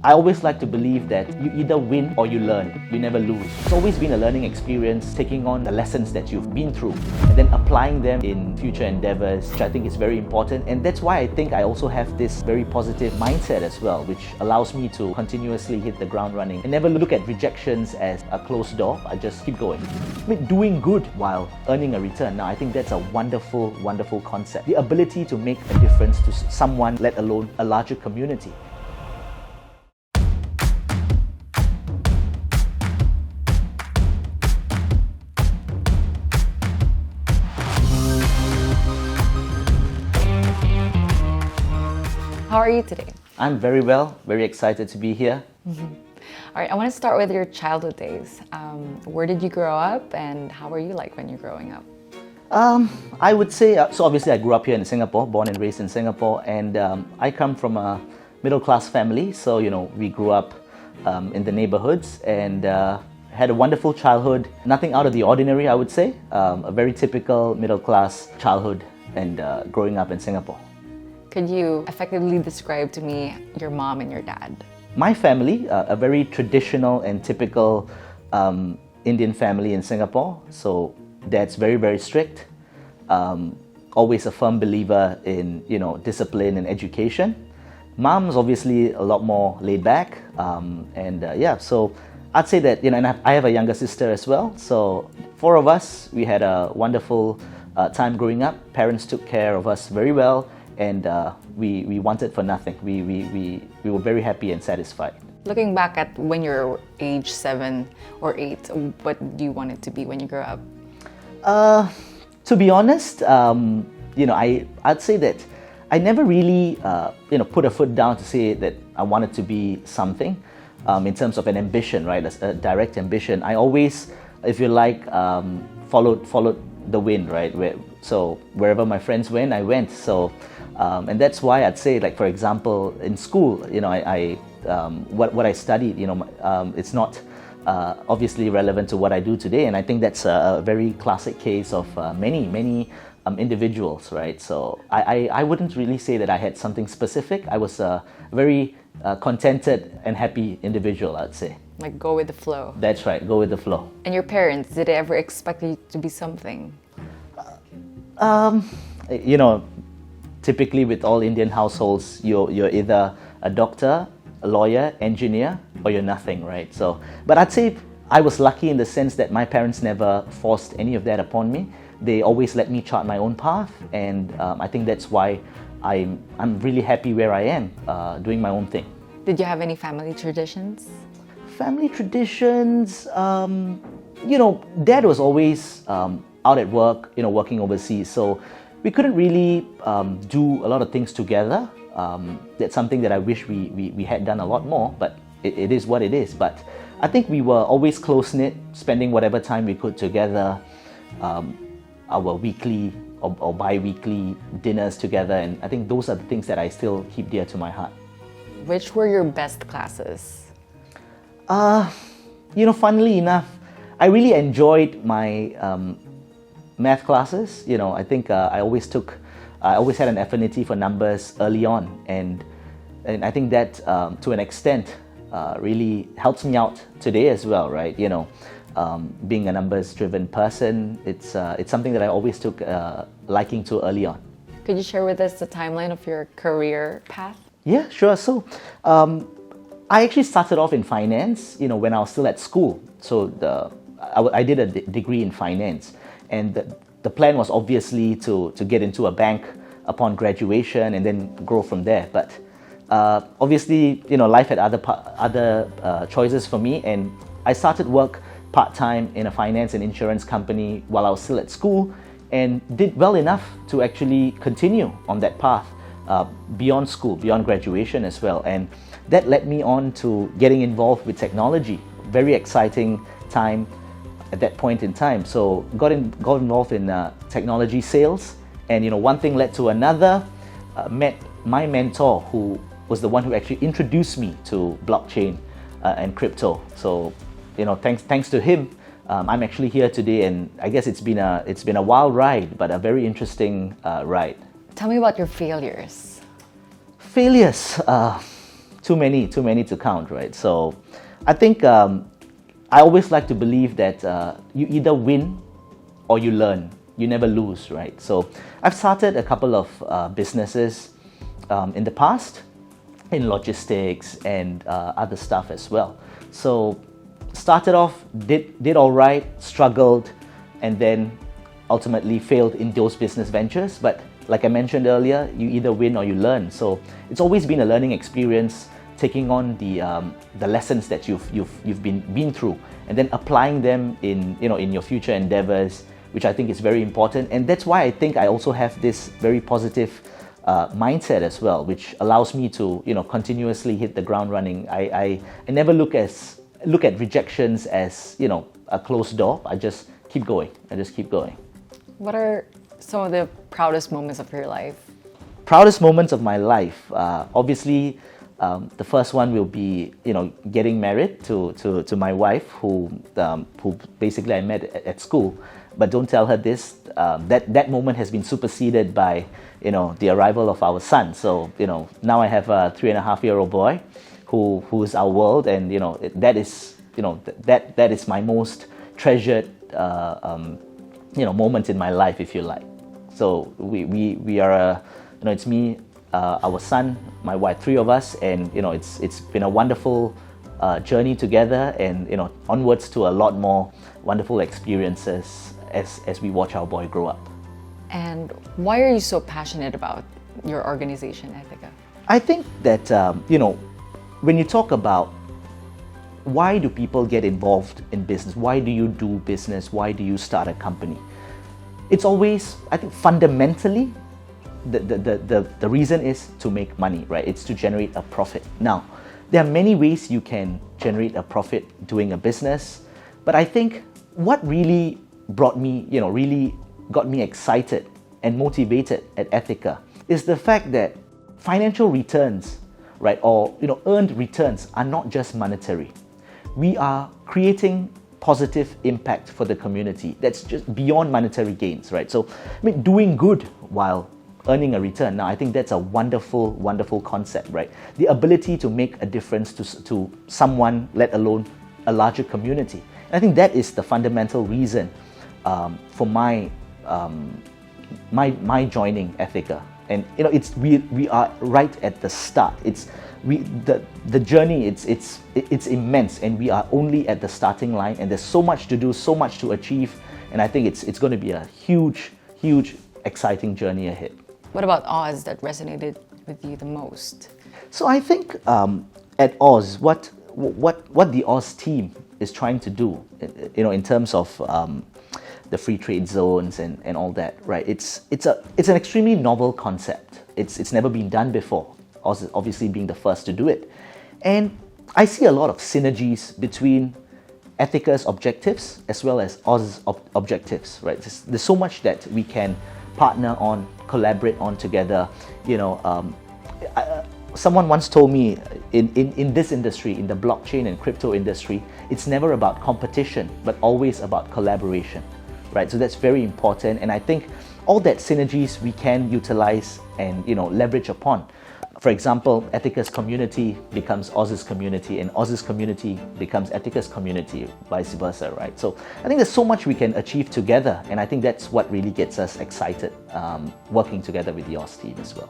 I always like to believe that you either win or you learn. You never lose. It's always been a learning experience, taking on the lessons that you've been through and then applying them in future endeavors, which I think is very important. And that's why I think I also have this very positive mindset as well, which allows me to continuously hit the ground running and never look at rejections as a closed door. I just keep going. I mean, doing good while earning a return. Now, I think that's a wonderful, wonderful concept. The ability to make a difference to someone, let alone a larger community. How are you today? I'm very well, very excited to be here. All right, I want to start with your childhood days. Where did you grow up and how were you like when you're growing up? I would say, so obviously I grew up here in Singapore, born and raised in Singapore, and I come from a middle-class family, so we grew up in the neighborhoods and had a wonderful childhood. Nothing out of the ordinary, I would say. A very typical middle-class childhood and growing up in Singapore. Could you effectively describe to me your mom and your dad? My family, a very traditional and typical Indian family in Singapore. So dad's very, very strict. Always a firm believer in discipline and education. Mom's obviously a lot more laid back. So I'd say that and I have a younger sister as well. So 4 of us, we had a wonderful time growing up. Parents took care of us very well. And we wanted for nothing. We were very happy and satisfied. Looking back at when you're age 7 or 8, what do you want it to be when you grow up? To be honest, I'd say that I never really put a foot down to say that I wanted to be something in terms of an ambition, right? A direct ambition. I always, if you like, followed the wind, right? So wherever my friends went, I went. So. And that's why I'd say, like for example, in school, what I studied, it's not obviously relevant to what I do today, and I think that's a very classic case of many individuals, right? So I wouldn't really say that I had something specific. I was a very contented and happy individual, I'd say. Like go with the flow. That's right, go with the flow. And your parents, did they ever expect you to be something? Typically with all Indian households, you're either a doctor, a lawyer, engineer, or you're nothing, right? So, but I'd say I was lucky in the sense that my parents never forced any of that upon me. They always let me chart my own path, and I think that's why I'm really happy where I am, doing my own thing. Did you have any family traditions? Family traditions, Dad was always out at work, working overseas, so we couldn't really do a lot of things together. That's something that I wish we had done a lot more, but it is what it is. But I think we were always close-knit, spending whatever time we could together, our weekly or bi-weekly dinners together, and I think those are the things that I still keep dear to my heart. Which were your best classes? Funnily enough, I really enjoyed my math classes. I think I always had an affinity for numbers early on, and I think that to an extent really helps me out today as well, right? Being a numbers-driven person, it's something that I always took liking to early on. Could you share with us the timeline of your career path? Yeah, sure. So I actually started off in finance, when I was still at school. So I did a degree in finance. And the plan was obviously to get into a bank upon graduation and then grow from there. But obviously, life had other choices for me, and I started work part-time in a finance and insurance company while I was still at school, and did well enough to actually continue on that path beyond school, beyond graduation as well. And that led me on to getting involved with technology. Very exciting time at that point in time. So got involved in technology sales, and one thing led to another. Met my mentor, who was the one who actually introduced me to blockchain and crypto. So thanks to him, I'm actually here today, and I guess it's been a wild ride, but a very interesting ride. Tell me about your failures. Failures. too many to count, right? So I think I always like to believe that you either win or you learn. You never lose, right? So I've started a couple of businesses in the past, in logistics and other stuff as well. So started off, did all right, struggled, and then ultimately failed in those business ventures. But like I mentioned earlier, you either win or you learn. So it's always been a learning experience, taking on the lessons that you've been through, and then applying them in your future endeavors, which I think is very important. And that's why I think I also have this very positive mindset as well, which allows me to continuously hit the ground running. I never look at rejections as a closed door. I just keep going. What are some of the proudest moments of your life? Proudest moments of my life, obviously, the first one will be getting married to my wife, who basically I met at school. But don't tell her this. That moment has been superseded by the arrival of our son. So now I have a 3.5-year-old boy who is our world, and that is my most treasured moment in my life, if you like. So we are it's me, our son, my wife, 3 of us, and it's been a wonderful journey together, and onwards to a lot more wonderful experiences as we watch our boy grow up. And why are you so passionate about your organization, Ethica? I think that when you talk about why do people get involved in business, why do you do business, why do you start a company, it's always, I think, fundamentally the reason is to make money, right? It's to generate a profit. Now, there are many ways you can generate a profit doing a business, but I think what really brought me, really got me excited and motivated at Ethica is the fact that financial returns, right, or earned returns are not just monetary. We are creating positive impact for the community that's just beyond monetary gains, right? So, doing good while earning a return. Now, I think that's a wonderful, wonderful concept, right? The ability to make a difference to someone, let alone a larger community. And I think that is the fundamental reason for my joining Ethica. And we are right at the start. The journey it's immense, and we are only at the starting line. And there's so much to do, so much to achieve, and I think it's going to be a huge, exciting journey ahead. What about Oz that resonated with you the most? So I think at Oz, what the Oz team is trying to do, in terms of the free trade zones and all that, right? It's an extremely novel concept. It's never been done before. Oz obviously being the first to do it, and I see a lot of synergies between Ethica's objectives as well as Oz's objectives, right? There's so much that we can partner on, collaborate on together. Someone once told me in this industry, in the blockchain and crypto industry, it's never about competition, but always about collaboration, right? So that's very important, and I think all that synergies we can utilize and leverage upon. For example, Ethica's community becomes Oz's community, and Oz's community becomes Ethica's community, vice versa, right? So I think there's so much we can achieve together, and I think that's what really gets us excited, working together with the Oz team as well.